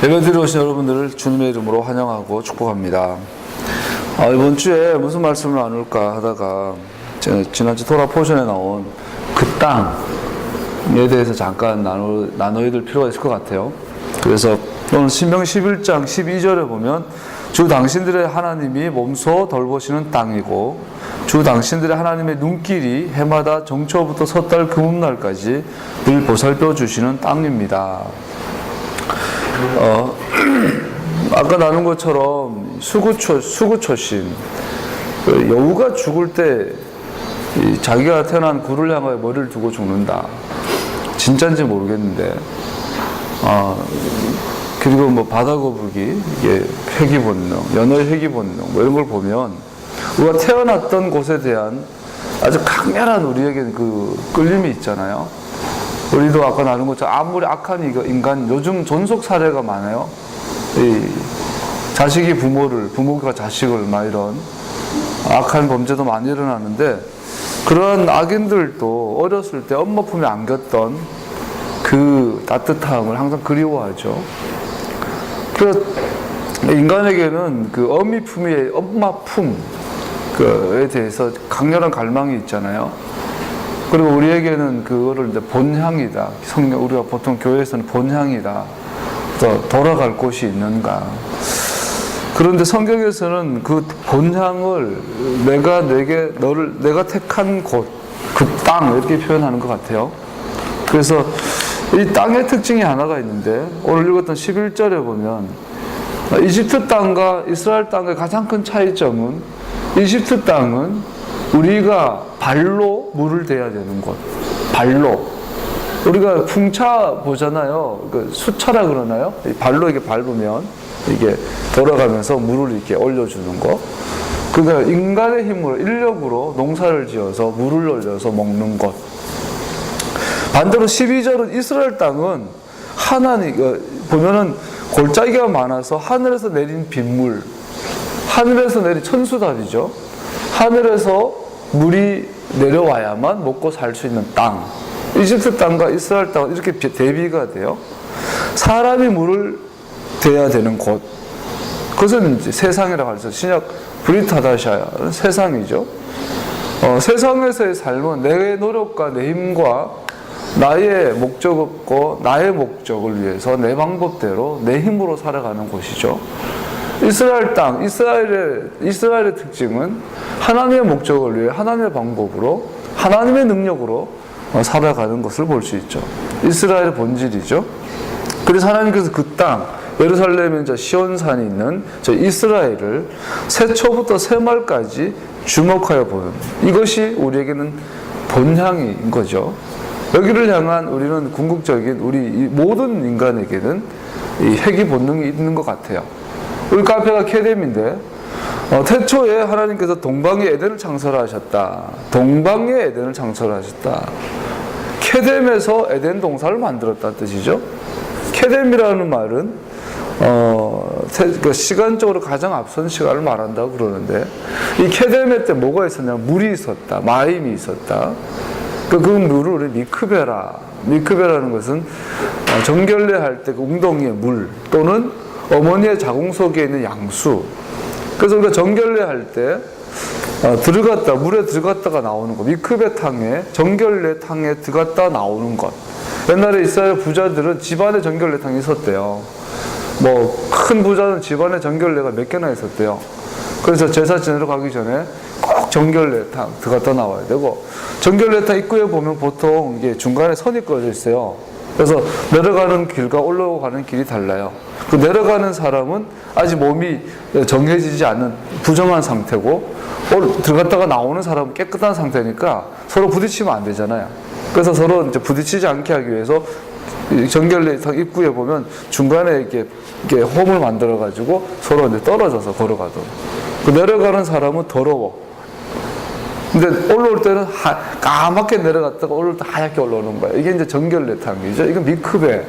예배드리러 오신 여러분들을 주님의 이름으로 환영하고 축복합니다. 이번 주에 무슨 말씀을 나눌까 하다가 지난주 토라 포션에 나온 그 땅에 대해서 잠깐 나눠야 될 필요가 있을 것 같아요. 그래서 오늘 신명 11장 12절에 보면 주 당신들의 하나님이 몸소 돌보시는 땅이고 주 당신들의 하나님의 눈길이 해마다 정초부터 섣달 금음날까지 늘 보살펴 주시는 땅입니다. 아까 나눈 것처럼 수구초신, 여우가 죽을 때 자기가 태어난 구를 향하여 머리를 두고 죽는다. 진짜인지 모르겠는데, 그리고 뭐 바다거북이, 이게 회귀본능, 연어의 회귀본능, 뭐 이런 걸 보면 우리가 태어났던 곳에 대한 아주 강렬한 우리에게 그 끌림이 있잖아요. 우리도 아까 나눈 것처럼 아무리 악한 인간, 요즘 존속 사례가 많아요. 자식이 부모를, 부모가 자식을, 막 이런 악한 범죄도 많이 일어나는데, 그런 악인들도 어렸을 때 엄마 품에 안겼던 그 따뜻함을 항상 그리워하죠. 그래서 인간에게는 그 어미 품의 엄마 품에 대해서 강렬한 갈망이 있잖아요. 그리고 우리에게는 그거를 이제 본향이다. 우리가 보통 교회에서는 본향이다. 또 돌아갈 곳이 있는가. 그런데 성경에서는 그 본향을 내가 택한 곳, 그 땅, 이렇게 표현하는 것 같아요. 그래서 이 땅의 특징이 하나가 있는데, 오늘 읽었던 11절에 보면, 이집트 땅과 이스라엘 땅의 가장 큰 차이점은, 이집트 땅은 우리가 발로 물을 대야 되는 곳. 발로. 우리가 풍차 보잖아요. 그 수차라 그러나요? 발로 이렇게 밟으면 이게 돌아가면서 물을 이렇게 올려주는 거. 그러니까 인간의 힘으로, 인력으로 농사를 지어서 물을 올려서 먹는 것. 반대로 12절은 이스라엘 땅은 보면은 골짜기가 많아서 하늘에서 내린 빗물, 하늘에서 내린 천수답이죠. 하늘에서 물이 내려와야만 먹고 살 수 있는 땅. 이집트 땅과 이스라엘 땅은 이렇게 대비가 돼요. 사람이 물을 대야 되는 곳. 그것은 이제 세상이라고 하죠. 신약 브리타다샤야, 세상이죠. 세상에서의 삶은 내 노력과 내 힘과 나의 목적 없고 나의 목적을 위해서 내 방법대로 내 힘으로 살아가는 곳이죠. 이스라엘 땅, 이스라엘의 특징은 하나님의 목적을 위해 하나님의 방법으로, 하나님의 능력으로 살아가는 것을 볼 수 있죠. 이스라엘의 본질이죠. 그래서 하나님께서 그 땅, 예루살렘에 시온산이 있는 저 이스라엘을 새초부터 새말까지 주목하여 보는, 이것이 우리에게는 본향인 거죠. 여기를 향한 우리는 궁극적인 우리 모든 인간에게는 이 회귀 본능이 있는 것 같아요. 우리 카페가 케뎀인데, 태초에 하나님께서 동방의 에덴을 창설하셨다. 동방의 에덴을 창설하셨다. 케뎀에서 에덴 동산을 만들었다는 뜻이죠. 케뎀이라는 말은 시간적으로 가장 앞선 시간을 말한다고 그러는데, 이 케뎀에 때 뭐가 있었냐면 물이 있었다. 마임이 있었다. 그 물을 우리 미크베라는 것은 정결례 할 때 그 웅덩이의 물, 또는 어머니의 자궁 속에 있는 양수. 그래서 우리가 정결례 할 때 물에 들어갔다가 나오는 것, 미크베탕에, 정결례 탕에 들어갔다 나오는 것. 옛날에 이스라엘 부자들은 집안에 정결례 탕이 있었대요. 뭐 큰 부자는 집안에 정결례가 몇 개나 있었대요. 그래서 제사 지내러 가기 전에 꼭 정결례탕 들어갔다 나와야 되고, 정결례탕 입구에 보면 보통 이게 중간에 선이 꺼져 있어요. 그래서 내려가는 길과 올라가는 길이 달라요. 그 내려가는 사람은 아직 몸이 정해지지 않는 부정한 상태고, 들어갔다가 나오는 사람은 깨끗한 상태니까 서로 부딪히면 안 되잖아요. 그래서 서로 이제 부딪히지 않게 하기 위해서 정결례탕 입구에 보면 중간에 이렇게 홈을 만들어가지고 서로 이제 떨어져서 걸어가도록. 그 내려가는 사람은 더러워. 근데 올라올 때는 까맣게 내려갔다가 올라올 때 하얗게 올라오는 거예요. 이게 이제 정결례탕이죠. 이건 미크베.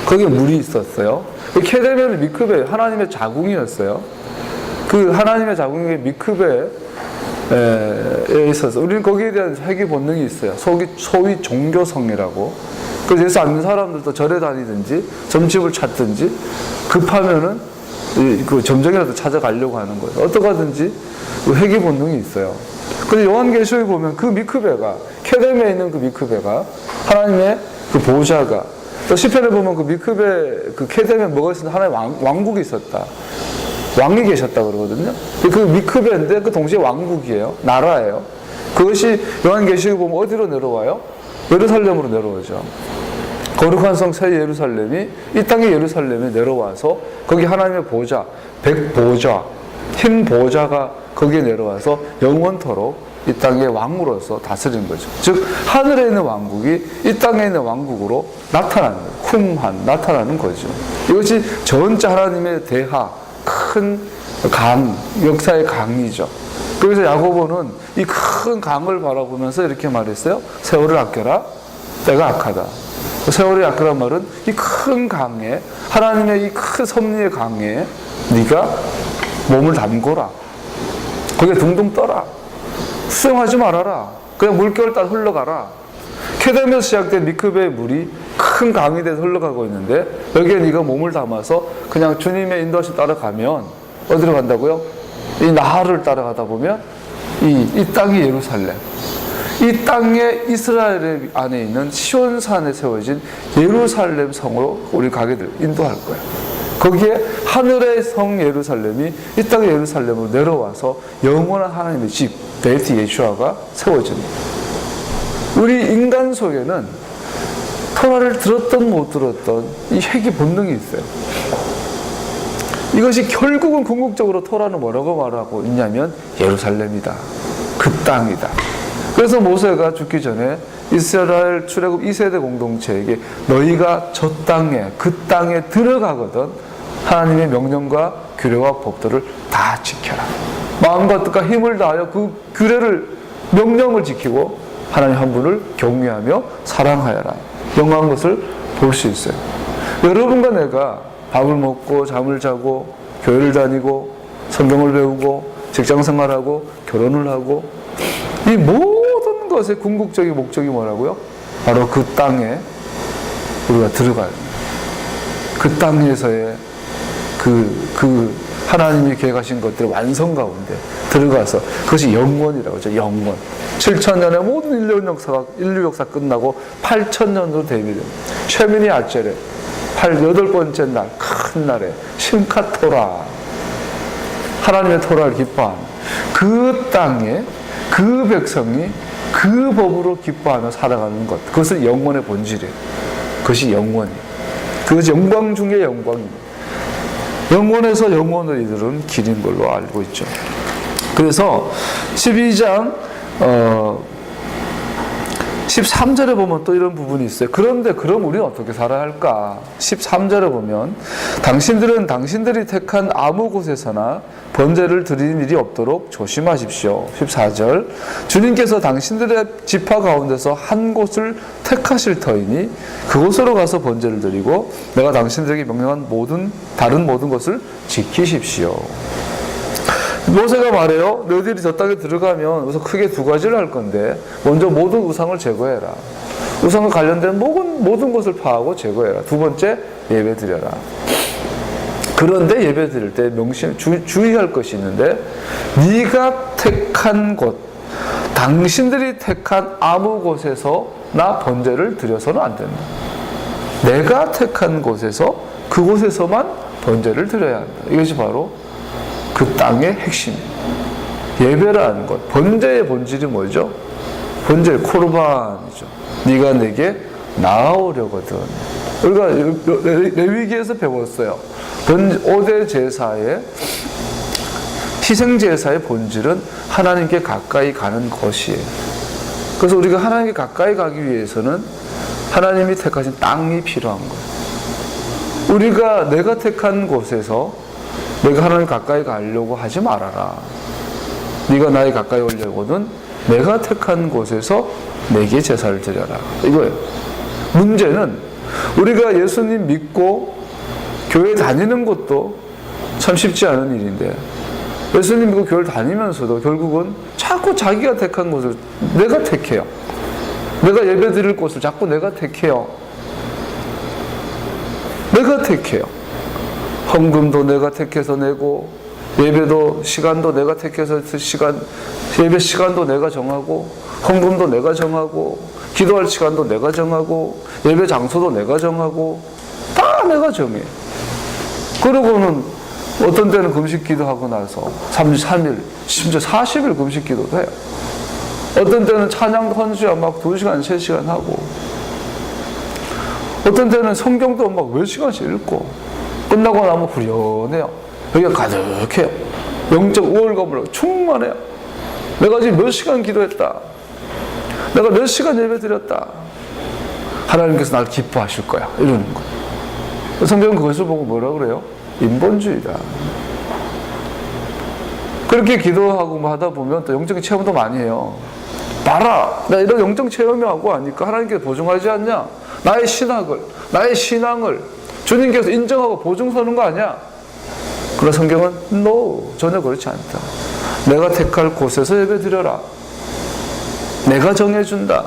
거기에 물이 있었어요. 케뎀에는 미크베, 하나님의 자궁이었어요. 그 하나님의 자궁이 미크베에 있어서 우리는 거기에 대한 회귀 본능이 있어요. 소위 종교성이라고. 그래서 예수 안 믿는 사람들도 절에 다니든지 점집을 찾든지 급하면은 그 점정이라도 찾아가려고 하는 거예요. 어떻게 하든지 회귀 본능이 있어요. 근데 요한계시록에 보면 그 미크베가, 케뎀에 있는 그 미크베가 하나님의 그 보좌가, 또 시편에 보면 그 미크베, 그 케뎀에 뭐가 있었나? 하나님의 왕국이 있었다. 왕이 계셨다 그러거든요. 그 미크베인데 그 동시에 왕국이에요. 나라예요. 그것이 요한계시록에 보면 어디로 내려와요? 예루살렘으로 내려오죠. 거룩한 성 새 예루살렘이 이 땅의 예루살렘에 내려와서 거기 하나님의 보좌, 백보좌, 흰 보좌가 거기에 내려와서 영원토록 이 땅의 왕으로서 다스리는 거죠. 즉 하늘에 있는 왕국이 이 땅에 있는 왕국으로 나타나는 거예요. 나타나는 거죠. 이것이 전체 하나님의 대하, 큰 강, 역사의 강이죠. 그래서 야고보는 이 큰 강을 바라보면서 이렇게 말했어요. 세월을 아껴라, 때가 악하다. 세월이 아끼란 말은 이 큰 강에, 하나님의 이 큰 섭리의 강에 네가 몸을 담궈라. 거기에 둥둥 떠라. 수영하지 말아라. 그냥 물결 따라 흘러가라. 케뎀에서 시작된 미크베의 물이 큰 강이 돼서 흘러가고 있는데 여기에 네가 몸을 담아서 그냥 주님의 인도하심 따라가면 어디로 간다고요? 이 나하를 따라가다 보면 이 땅이 예루살렘, 이 땅에 이스라엘 안에 있는 시온산에 세워진 예루살렘 성으로 우리 가게 될 인도할 거예요. 거기에 하늘의 성 예루살렘이 이 땅의 예루살렘으로 내려와서 영원한 하나님의 집 베이트 예수아가 세워집니다. 우리 인간 속에는 토라를 들었던 못 들었던 이 회귀 본능이 있어요. 이것이 결국은 궁극적으로 토라는 뭐라고 말하고 있냐면 예루살렘이다. 그 땅이다. 그래서 모세가 죽기 전에 이스라엘 출애굽 2세대 공동체에게 너희가 저 땅에, 그 땅에 들어가거든 하나님의 명령과 규례와 법도를 다 지켜라. 마음과 뜻과 힘을 다하여 그 규례를, 명령을 지키고 하나님 한 분을 경외하며 사랑하여라. 영광한 것을 볼 수 있어요. 여러분과 내가 밥을 먹고 잠을 자고 교회를 다니고 성경을 배우고 직장 생활하고 결혼을 하고 이 모든 것의 궁극적인 목적이 뭐라고요? 바로 그 땅에 우리가 들어가요. 그 땅에서의 그 하나님이 계획하신 것들의 완성 가운데 들어가서 그것이 영원이라고 하죠. 영원. 7,000년의 모든 인류 역사 끝나고 8,000년으로 대비됩니다. 쉐미니 아체레 8번째 날, 큰 날에 심카 토라, 하나님의 토라를 기뻐하는 그 땅에 그 백성이 그 법으로 기뻐하며 살아가는 것, 그것은 영원의 본질이에요. 그것이 영원이에요. 그것이 영광 중의 영광입니다. 영원에서 영원으로 이르는 길인 걸로 알고 있죠. 그래서 12장 13절에 보면 또 이런 부분이 있어요. 그런데 그럼 우리는 어떻게 살아야 할까? 13절에 보면 당신들은 당신들이 택한 아무 곳에서나 번제를 드리는 일이 없도록 조심하십시오. 14절 주님께서 당신들의 지파 가운데서 한 곳을 택하실 터이니 그곳으로 가서 번제를 드리고 내가 당신들에게 명령한 다른 모든 것을 지키십시오. 모세가 말해요. 너희들이 저 땅에 들어가면 우선 크게 두 가지를 할 건데 먼저 모든 우상을 제거해라. 우상과 관련된 모든 것을 파하고 제거해라. 두 번째 예배 드려라. 그런데 예배 드릴 때 주의할 것이 있는데 네가 택한 곳, 당신들이 택한 아무 곳에서 나 번제를 드려서는 안 된다. 내가 택한 곳에서 그곳에서만 번제를 드려야 한다. 이것이 바로 그 땅의 핵심입니다. 예배라는 것, 번제의 본질이 뭐죠? 번제의 코르반이죠. 네가 내게 나아오려거든. 우리가 레위기에서 배웠어요. 5대 제사의 희생제사의 본질은 하나님께 가까이 가는 것이에요. 그래서 우리가 하나님께 가까이 가기 위해서는 하나님이 택하신 땅이 필요한 거예요. 내가 택한 곳에서 내가 하나님 가까이 가려고 하지 말아라. 네가 나에 가까이 오려거든 내가 택한 곳에서 내게 제사를 드려라. 이거예요. 문제는 우리가 예수님 믿고 교회 다니는 것도 참 쉽지 않은 일인데 예수님 믿고 교회를 다니면서도 결국은 자꾸 자기가 택한 곳을 내가 택해요. 내가 예배 드릴 곳을 자꾸 내가 택해요. 내가 택해요. 헌금도 내가 택해서 내고, 예배도 시간도 내가 택해서 예배 시간도 내가 정하고, 헌금도 내가 정하고, 기도할 시간도 내가 정하고, 예배 장소도 내가 정하고, 다 내가 정해. 그러고는 어떤 때는 금식 기도하고 나서 33일, 심지어 40일 금식 기도도 해요. 어떤 때는 찬양 헌수야 막 2시간, 3시간 하고, 어떤 때는 성경도 막 몇 시간씩 읽고, 끝나고 나면 후련해요. 여기가 가득해요. 영적 우월감으로 충만해요. 내가 지금 몇 시간 기도했다. 내가 몇 시간 예배 드렸다. 하나님께서 나를 기뻐하실 거야. 이러는 거예요. 성경은 그것을 보고 뭐라 그래요? 인본주의다. 그렇게 기도하고 뭐 하다 보면 또 영적인 체험도 많이 해요. 봐라! 나 이런 영적 체험하고 하니까 하나님께서 보증하지 않냐? 나의 신앙을 주님께서 인정하고 보증 서는 거 아니야? 그러나 성경은 no, 전혀 그렇지 않다. 내가 택할 곳에서 예배 드려라. 내가 정해준다.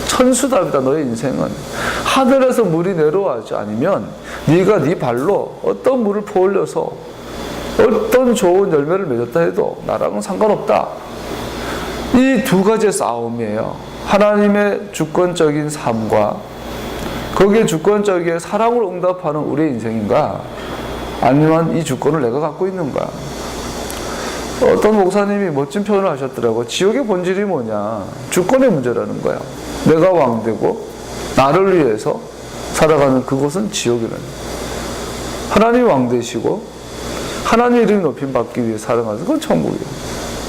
천수답이다. 너의 인생은 하늘에서 물이 내려와지 않으면 네가 네 발로 어떤 물을 퍼올려서 어떤 좋은 열매를 맺었다 해도 나랑은 상관없다. 이 두 가지의 싸움이에요. 하나님의 주권적인 삶과 거기에 주권적인 사랑으로 응답하는 우리의 인생인가, 아니면 이 주권을 내가 갖고 있는가. 어떤 목사님이 멋진 표현을 하셨더라고요. 지옥의 본질이 뭐냐? 주권의 문제라는 거야. 내가 왕되고 나를 위해서 살아가는 그곳은 지옥이라는. 하나님이 왕되시고 하나님 이름이 높임 받기 위해 살아가는 그건 천국이에요.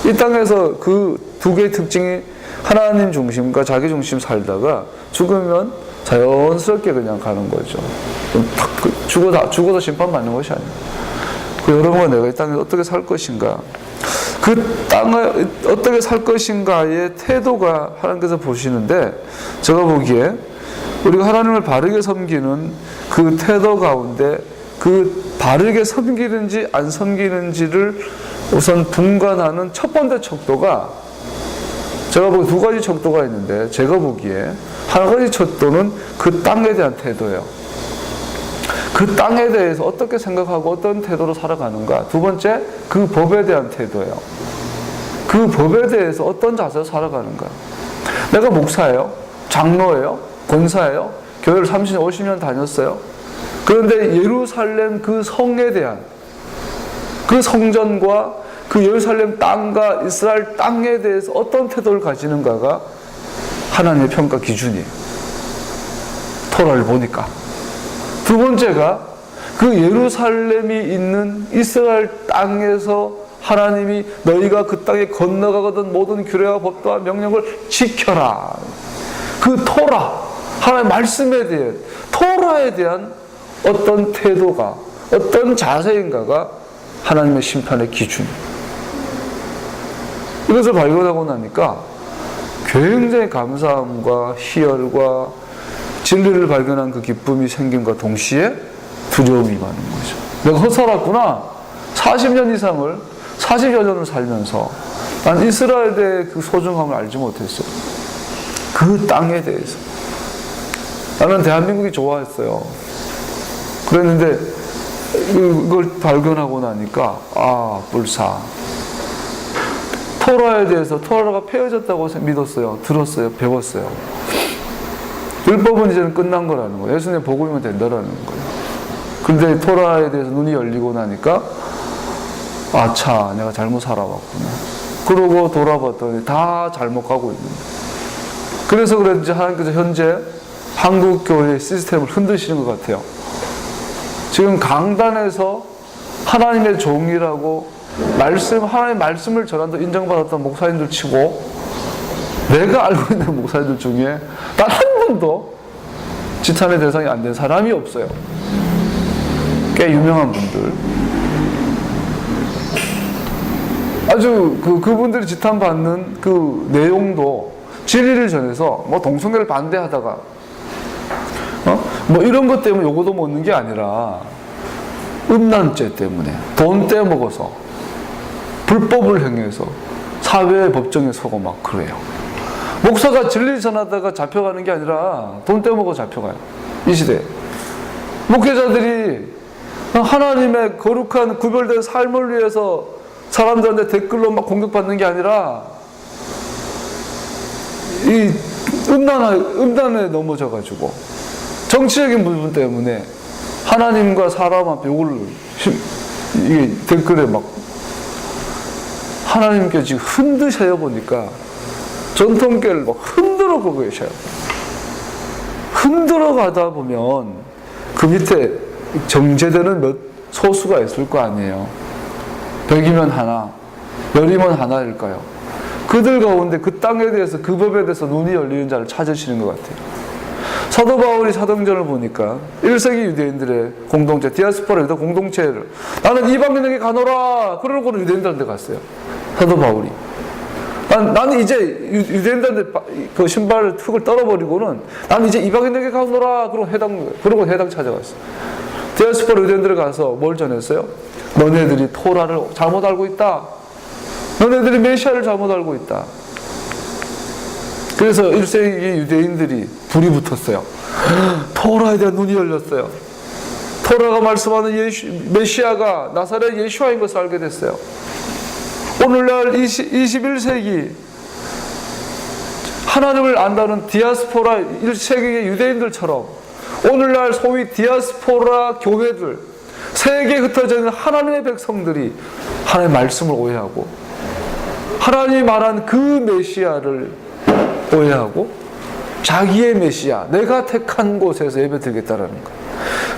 이 땅에서 그 두 개의 특징이 하나님 중심과 자기 중심 살다가 죽으면 자연스럽게 그냥 가는 거죠. 죽어서 심판받는 것이 아니에요. 여러분과 내가 이 땅에서 어떻게 살 것인가, 그 땅을 어떻게 살 것인가의 태도가 하나님께서 보시는데, 제가 보기에 우리가 하나님을 바르게 섬기는 그 태도 가운데 그 바르게 섬기는지 안 섬기는지를 우선 분간하는 첫 번째 척도가, 제가 보기에 두 가지 척도가 있는데, 제가 보기에 한 가지 척도는 그 땅에 대한 태도예요. 그 땅에 대해서 어떻게 생각하고 어떤 태도로 살아가는가. 두 번째, 그 법에 대한 태도예요. 그 법에 대해서 어떤 자세로 살아가는가. 내가 목사예요? 장로예요? 권사예요? 교회를 30년, 50년 다녔어요? 그런데 예루살렘 그 성에 대한, 그 성전과 그 예루살렘 땅과 이스라엘 땅에 대해서 어떤 태도를 가지는가가 하나님의 평가 기준이에요. 토라를 보니까. 두 번째가 그 예루살렘이 있는 이스라엘 땅에서 하나님이 너희가 그 땅에 건너가거든 모든 규례와 법도와 명령을 지켜라. 그 토라, 하나님의 말씀에 대한, 토라에 대한 어떤 태도가, 어떤 자세인가가 하나님의 심판의 기준이에요. 이것을 발견하고 나니까 굉장히 감사함과 희열과 진리를 발견한 그 기쁨이 생김과 동시에 두려움이 많은 거죠. 내가 헛살았구나. 40년 이상을, 40여 년을 살면서 난 이스라엘의 그 소중함을 알지 못했어요. 그 땅에 대해서. 나는 대한민국이 좋아했어요. 그랬는데 이걸 발견하고 나니까 불사. 토라에 대해서, 토라가 폐해졌다고 믿었어요. 들었어요. 배웠어요. 율법은 이제는 끝난 거라는 거예요. 예수님의 복음이면 된다라는 거예요. 근데 토라에 대해서 눈이 열리고 나니까 아차, 내가 잘못 살아왔구나. 그러고 돌아봤더니 다 잘못 가고 있는 거예요. 그래서 그런지 하나님께서 현재 한국 교회의 시스템을 흔드시는 것 같아요. 지금 강단에서 하나님의 종이라고 하나님의 말씀을 전한다고 인정받았던 목사님들 치고, 내가 알고 있는 목사님들 중에 단 한 번도 지탄의 대상이 안 된 사람이 없어요. 꽤 유명한 분들. 아주 그분들이 지탄받는 그 내용도 진리를 전해서 뭐 동성애를 반대하다가 뭐 이런 것 때문에 요거도 먹는 게 아니라 음란죄 때문에 돈 떼먹어서 불법을 행해서 사회의 법정에 서고 막 그래요. 목사가 진리 전하다가 잡혀가는 게 아니라 돈 떼먹어 잡혀가요. 이 시대에. 목회자들이 하나님의 거룩한 구별된 삶을 위해서 사람들한테 댓글로 막 공격받는 게 아니라 이 음란에 넘어져가지고 정치적인 부분 때문에 하나님과 사람 앞에 욕을 이게 댓글에 막 하나님께 지금 흔드셔 보니까 전통교회를 막 흔들어 보고 계셔요. 흔들어 가다 보면 그 밑에 정제되는 몇 소수가 있을 거 아니에요. 100이면 하나, 10이면 하나일까요? 그들 가운데 그 땅에 대해서, 그 법에 대해서 눈이 열리는 자를 찾으시는 것 같아요. 사도 바울이 사도행전을 보니까 1세기 유대인들의 공동체, 디아스포라 유다 공동체를 나는 이방인에게 가노라 그러고는 유대인들한테 갔어요. 사도 바울이. 나는 이제 유대인들한테 그 신발 흙을 떨어버리고는 나는 이제 이방인에게 가노라 그러고 해당 찾아갔어요. 디아스포라 유대인들에 가서 뭘 전했어요? 너네들이 토라를 잘못 알고 있다. 너네들이 메시아를 잘못 알고 있다. 그래서 1세기 유대인들이 불이 붙었어요. 토라에 대한 눈이 열렸어요. 토라가 말씀하는 메시아가 나사렛 예수와인 것을 알게 됐어요. 오늘날 21세기 하나님을 안다는 디아스포라 1세기의 유대인들처럼 오늘날 소위 디아스포라 교회들, 세계에 흩어져 있는 하나님의 백성들이 하나님의 말씀을 오해하고 하나님이 말한 그 메시아를 오해하고 자기의 메시아, 내가 택한 곳에서 예배드리겠다라는 거예요.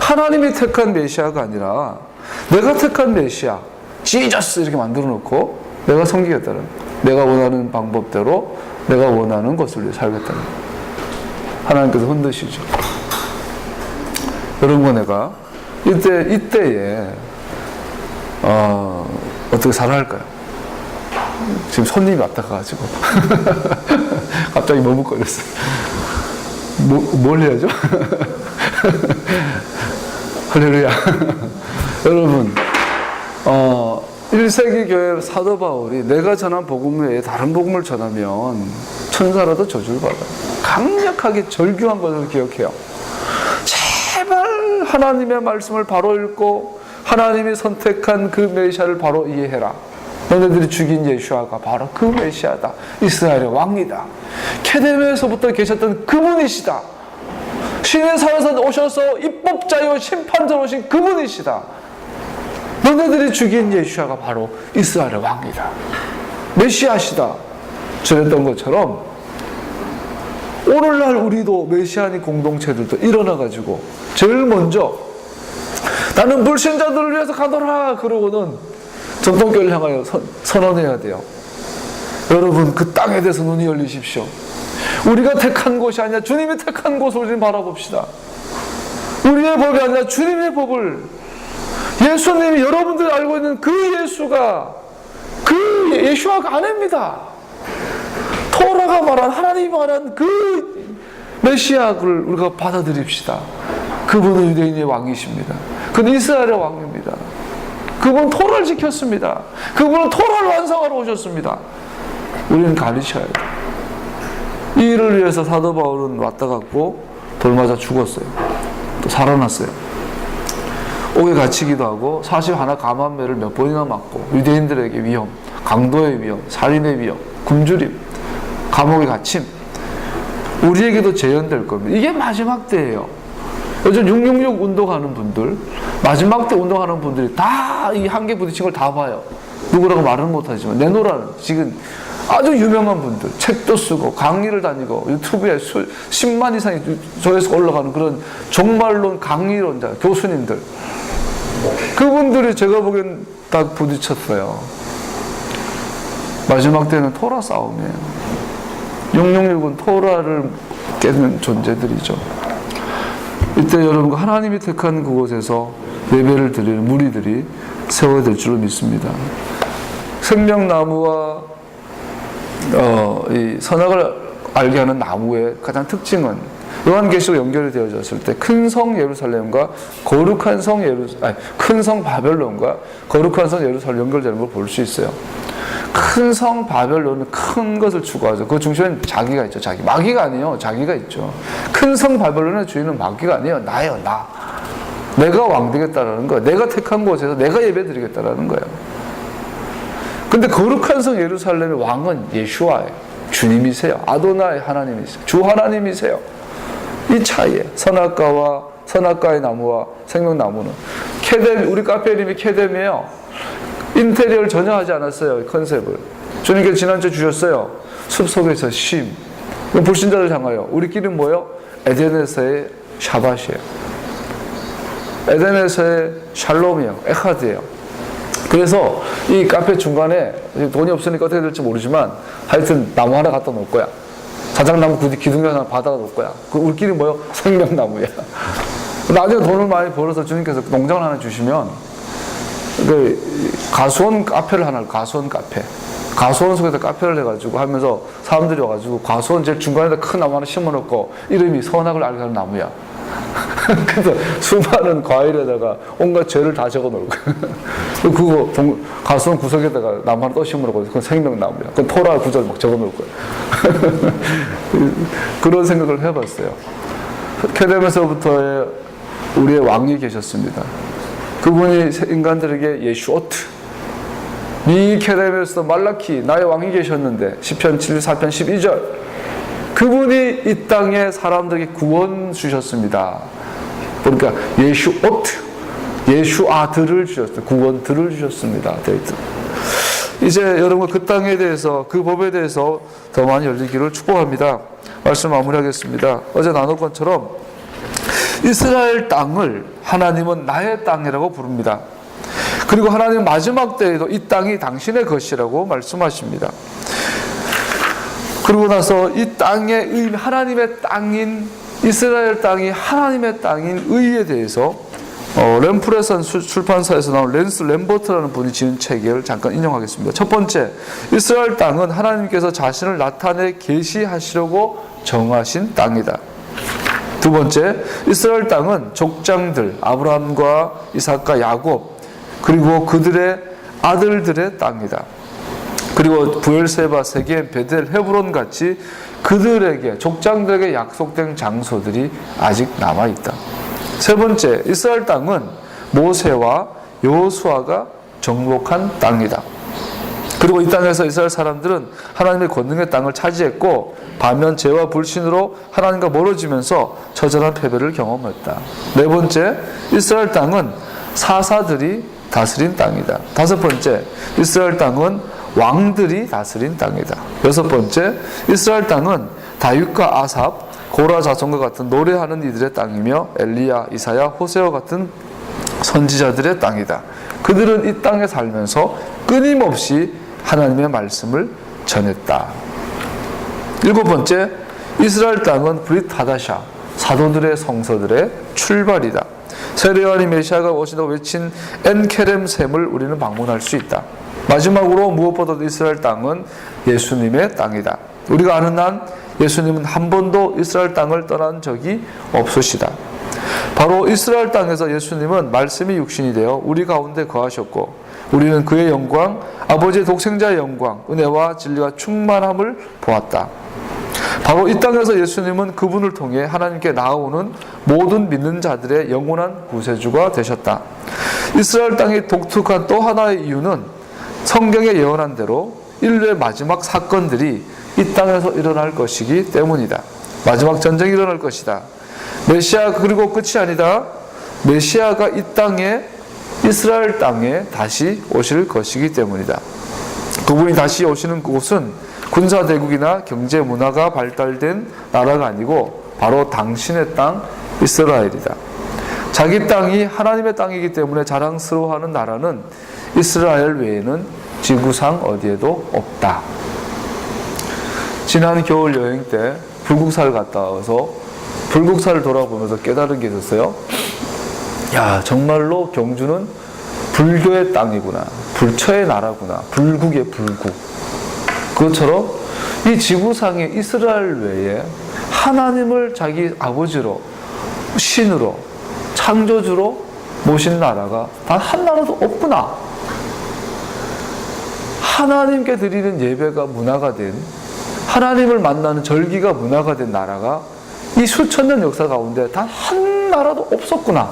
하나님이 택한 메시아가 아니라 내가 택한 메시아, 지저스 이렇게 만들어 놓고 내가 섬기겠다는 거예요. 내가 원하는 방법대로 내가 원하는 것을 위해 살겠다는 거예요. 하나님께서 흔드시죠. 이런 거 내가 이때에 어떻게 살아야 할까요? 지금 손님이 왔다 가가지고 갑자기 머뭇거렸어요. 뭘 해야죠? 할렐루야. 여러분 1세기 교회 사도 바울이 내가 전한 복음 외에 다른 복음을 전하면 천사라도 저주를 받아요. 강력하게 절규한 것을 기억해요. 제발 하나님의 말씀을 바로 읽고 하나님이 선택한 그 메시아를 바로 이해해라. 너네들이 죽인 예수아가 바로 그 메시아다. 이스라엘의 왕이다. 케데메에서부터 계셨던 그분이시다. 신의 산에서 오셔서 입법자요 심판자로 오신 그분이시다. 너네들이 죽인 예수아가 바로 이스라엘의 왕이다. 메시아시다. 전했던 것처럼 오늘날 우리도 메시아닉 공동체들도 일어나가지고 제일 먼저 나는 불신자들을 위해서 가노라 그러고는 전통교회를 향하여 선언해야 돼요. 여러분 그 땅에 대해서 눈이 열리십시오. 우리가 택한 곳이 아니라 주님이 택한 곳을 우리는 바라봅시다. 우리의 법이 아니라 주님의 법을, 예수님이 여러분들이 알고 있는 그 예수가 그 예수아가 아닙니다. 토라가 말한, 하나님이 말한 그 메시아를 우리가 받아들입시다. 그분은 유대인의 왕이십니다. 그는 이스라엘의 왕입니다. 그분은 토라를 지켰습니다. 그분은 토라를 완성하러 오셨습니다. 우리는 가르쳐야 돼요. 이 일을 위해서 사도 바울은 왔다 갔고 돌 맞아 죽었어요. 또 살아났어요. 옥에 갇히기도 하고 41 감한매를 몇 번이나 맞고 유대인들에게 위험, 강도의 위험, 살인의 위험, 굶주림, 감옥에 갇힘, 우리에게도 재현될 겁니다. 이게 마지막 때예요. 요즘 666 운동하는 분들, 마지막 때 운동하는 분들이 다 이 한계 부딪힌 걸 다 봐요. 누구라고 말은 못하지만 내노라는 지금 아주 유명한 분들, 책도 쓰고 강의를 다니고 유튜브에 10만 이상이 조회수가 올라가는 그런 종말론 강의론자, 교수님들, 그분들이 제가 보기엔 다 부딪혔어요. 마지막 때는 토라 싸움이에요. 666은 토라를 깨는 존재들이죠. 이때 여러분과 하나님이 택한 그곳에서 예배를 드리는 무리들이 세워질 줄로 믿습니다. 생명나무와 이 선악을 알게 하는 나무의 가장 특징은 요한계시록 연결이 되어졌을 때 큰 성 예루살렘과 거룩한 성 큰 성 바벨론과 거룩한 성 예루살렘 연결되는 걸 볼 수 있어요. 큰 성 바벨론은 큰 것을 추구하죠. 그 중심엔 자기가 있죠. 마귀가 아니에요. 자기가 있죠. 큰 성 바벨론의 주인은 마귀가 아니에요. 나예요. 나. 내가 왕 되겠다라는 거예요. 내가 택한 곳에서 내가 예배 드리겠다라는 거예요. 근데 거룩한 성 예루살렘의 왕은 예수와예요. 주님이세요. 아도나의 하나님이세요. 주 하나님이세요. 이 차이에 선악과의 나무와 생명나무는 케뎀, 우리 카페 이름이 케뎀이에요. 인테리어를 전혀 하지 않았어요. 컨셉을. 주님께서 지난주에 주셨어요. 숲속에서 쉼. 불신자를 향하여. 우리끼리는 뭐예요? 에덴에서의 샤밧이에요. 에덴에서의 샬롬이에요. 에카드예요. 그래서 이 카페 중간에 돈이 없으니까 어떻게 될지 모르지만 하여튼 나무 하나 갖다 놓을 거야. 자작나무 기둥 하나 받아 놓을 거야. 우리끼리 뭐예요? 생명나무야. 나중에 돈을 많이 벌어서 주님께서 농장을 하나 주시면 가수원 카페를 하나, 가수원 카페. 가수원 속에서 카페를 해가지고 하면서 사람들이 와가지고 가수원 제일 중간에다 큰 나무 하나 심어놓고 이름이 선악을 알게 하는 나무야. 그래서 수많은 과일에다가 온갖 죄를 다 적어 놓을 거야. 그거 가수원 구석에다가 나무 하나 또 심어놓고 그건 생명나무야. 그건 토라 구절 막 적어 놓을 거야. 그런 생각을 해봤어요. 케뎀에서부터의 우리의 왕이 계셨습니다. 그분이 인간들에게 예수오트, 이 케뎀에서 말라키 나의 왕이 계셨는데 시편 74편 12절 그분이 이 땅에 사람들에게 구원 주셨습니다. 그러니까 예수오트, 예수아들을 주셨어요. 구원들을 주셨습니다. 이제 여러분 그 땅에 대해서, 그 법에 대해서 더 많이 열리기를 축복합니다. 말씀 마무리하겠습니다. 어제 나눈 것처럼 이스라엘 땅을 하나님은 나의 땅이라고 부릅니다. 그리고 하나님 마지막 때에도 이 땅이 당신의 것이라고 말씀하십니다. 그러고 나서 이 땅의 의미, 하나님의 땅인 이스라엘 땅이 하나님의 땅인 의에 대해서 램프레산 출판사에서 나온 랜스 램버트라는 분이 지은 책을 잠깐 인용하겠습니다. 첫 번째, 이스라엘 땅은 하나님께서 자신을 나타내 계시하시려고 정하신 땅이다. 두 번째, 이스라엘 땅은 족장들 아브라함과 이삭과 야곱 그리고 그들의 아들들의 땅이다. 그리고 부엘세바, 세겜, 베델, 헤브론 같이 그들에게 족장들에게 약속된 장소들이 아직 남아있다. 세 번째, 이스라엘 땅은 모세와 여호수아가 정복한 땅이다. 그리고 이 땅에서 이스라엘 사람들은 하나님의 권능의 땅을 차지했고 반면 죄와 불신으로 하나님과 멀어지면서 처절한 패배를 경험했다. 네 번째, 이스라엘 땅은 사사들이 다스린 땅이다. 다섯 번째, 이스라엘 땅은 왕들이 다스린 땅이다. 여섯 번째, 이스라엘 땅은 다윗과 아삽, 고라 자손과 같은 노래하는 이들의 땅이며 엘리야, 이사야, 호세와 같은 선지자들의 땅이다. 그들은 이 땅에 살면서 끊임없이 하나님의 말씀을 전했다. 일곱 번째, 이스라엘 땅은 브릿 하다샤, 사도들의 성서들의 출발이다. 세례요한이 메시아가 오신다고 외친 엔케렘샘을 우리는 방문할 수 있다. 마지막으로 무엇보다도 이스라엘 땅은 예수님의 땅이다. 우리가 아는 한 예수님은 한 번도 이스라엘 땅을 떠난 적이 없으시다. 바로 이스라엘 땅에서 예수님은 말씀이 육신이 되어 우리 가운데 거하셨고 우리는 그의 영광, 아버지의 독생자의 영광, 은혜와 진리와 충만함을 보았다. 바로 이 땅에서 예수님은 그분을 통해 하나님께 나아오는 모든 믿는 자들의 영원한 구세주가 되셨다. 이스라엘 땅이 독특한 또 하나의 이유는 성경에 예언한 대로 인류의 마지막 사건들이 이 땅에서 일어날 것이기 때문이다. 마지막 전쟁이 일어날 것이다. 메시아 그리고 끝이 아니다. 메시아가 이 땅에 이스라엘 땅에 다시 오실 것이기 때문이다. 그분이 다시 오시는 곳은 군사대국이나 경제 문화가 발달된 나라가 아니고 바로 당신의 땅 이스라엘이다. 자기 땅이 하나님의 땅이기 때문에 자랑스러워하는 나라는 이스라엘 외에는 지구상 어디에도 없다. 지난 겨울 여행 때 불국사를 갔다 와서 불국사를 돌아보면서 깨달은 게 있었어요. 야, 정말로 경주는 불교의 땅이구나. 불처의 나라구나. 불국의 불국. 그것처럼 이 지구상의 이스라엘 외에 하나님을 자기 아버지로, 신으로, 창조주로 모신 나라가 단 한 나라도 없구나. 하나님께 드리는 예배가 문화가 된, 하나님을 만나는 절기가 문화가 된 나라가 이 수천 년 역사 가운데 단 한 나라도 없었구나.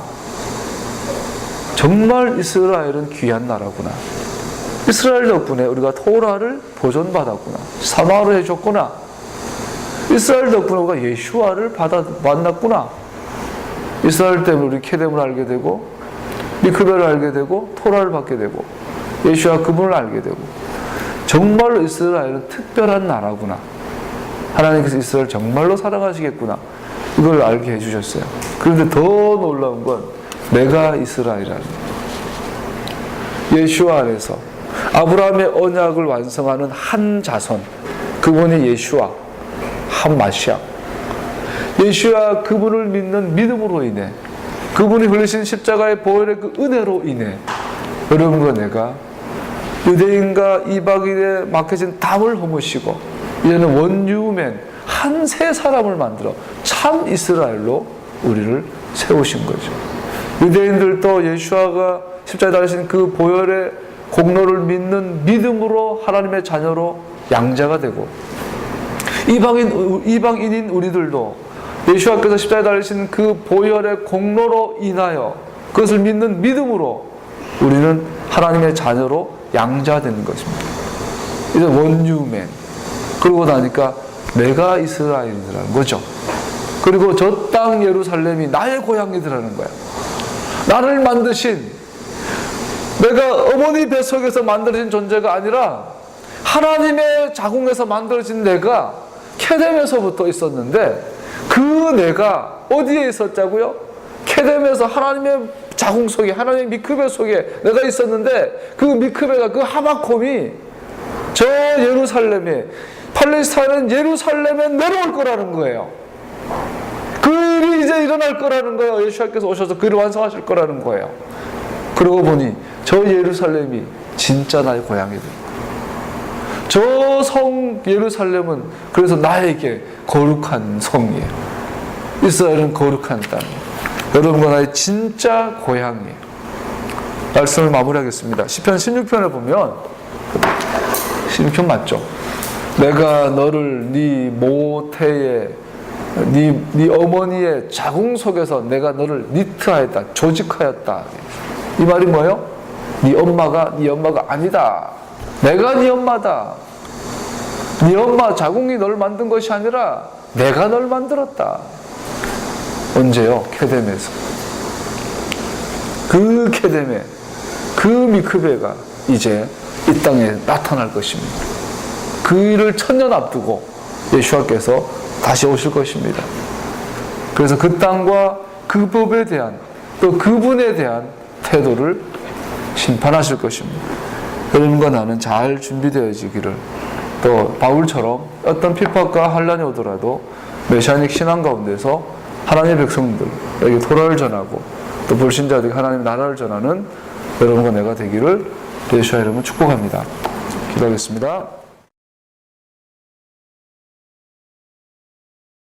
정말 이스라엘은 귀한 나라구나. 이스라엘 덕분에 우리가 토라를 보존받았구나. 사마를 해줬구나. 이스라엘 덕분에 우리가 예수와를 만났구나. 이스라엘 때문에 우리 케뎀을 알게 되고 미크벨을 알게 되고 토라를 받게 되고 예수와 그분을 알게 되고 정말로 이스라엘은 특별한 나라구나. 하나님께서 이스라엘 정말로 사랑하시겠구나. 이걸 알게 해주셨어요. 그런데 더 놀라운 건 내가 이스라엘이라는 예수 안에서 아브라함의 언약을 완성하는 한 자손, 그분이 예수와 한 마시아, 예수와 그분을 믿는 믿음으로 인해 그분이 흘리신 십자가의 보혈의 그 은혜로 인해 여러분과 내가 유대인과 이방인에 막혀진 담을 허무시고 이제는 원유맨 한 세 사람을 만들어 참 이스라엘로 우리를 세우신 거죠. 유대인들도 예수와가 십자가에 달리신 그 보혈의 공로를 믿는 믿음으로 하나님의 자녀로 양자가 되고 이방인인 우리들도 예수와께서 십자가에 달리신 그 보혈의 공로로 인하여 그것을 믿는 믿음으로 우리는 하나님의 자녀로 양자되는 것입니다. 이제 원유맨. 그러고 나니까 내가 이스라엘이라는 거죠. 그리고 저 땅 예루살렘이 나의 고향이더라는 거야. 나를 만드신, 내가 어머니 뱃속에서 만들어진 존재가 아니라 하나님의 자궁에서 만들어진 내가 케뎀에서부터 있었는데 그 내가 어디에 있었자고요? 케뎀에서 하나님의 자궁 속에, 하나님의 미크베 속에 내가 있었는데 그 미크베가, 그 하마콤이 저 예루살렘에, 팔레스타인은 예루살렘에 내려올 거라는 거예요. 그 일이 이제 일어날 거라는 거예요. 예수님께서 오셔서 그 일을 완성하실 거라는 거예요. 그러고 보니 저 예루살렘이 진짜 나의 고향이다. 저 성 예루살렘은 그래서 나에게 거룩한 성이에요. 이스라엘은 거룩한 땅이에요. 여러분과 나의 진짜 고향이에요. 말씀을 마무리하겠습니다. 시편 16편에 보면 16편 맞죠? 내가 너를 네 모태의 네 어머니의 자궁 속에서 내가 너를 니트하였다, 조직하였다. 이 말이 뭐예요? 네 엄마가 아니다. 내가 네 엄마다. 네 엄마 자궁이 널 만든 것이 아니라 내가 널 만들었다. 언제요? 케뎀에서. 그 케뎀에 그 미크베가 이제 이 땅에 나타날 것입니다. 그 일을 1000년 앞두고 예수와께서 다시 오실 것입니다. 그래서 그 땅과 그 법에 대한 또 그분에 대한 태도를 심판하실 것입니다. 여러분과 나는 잘 준비되어지기를, 또 바울처럼 어떤 핍박과 환난이 오더라도 메시아닉 신앙 가운데서 하나님의 백성들에게 토라를 전하고 또 불신자들에게 하나님의 나라를 전하는 여러분과 내가 되기를 예수의 이름으로 축복합니다. 기도하겠습니다.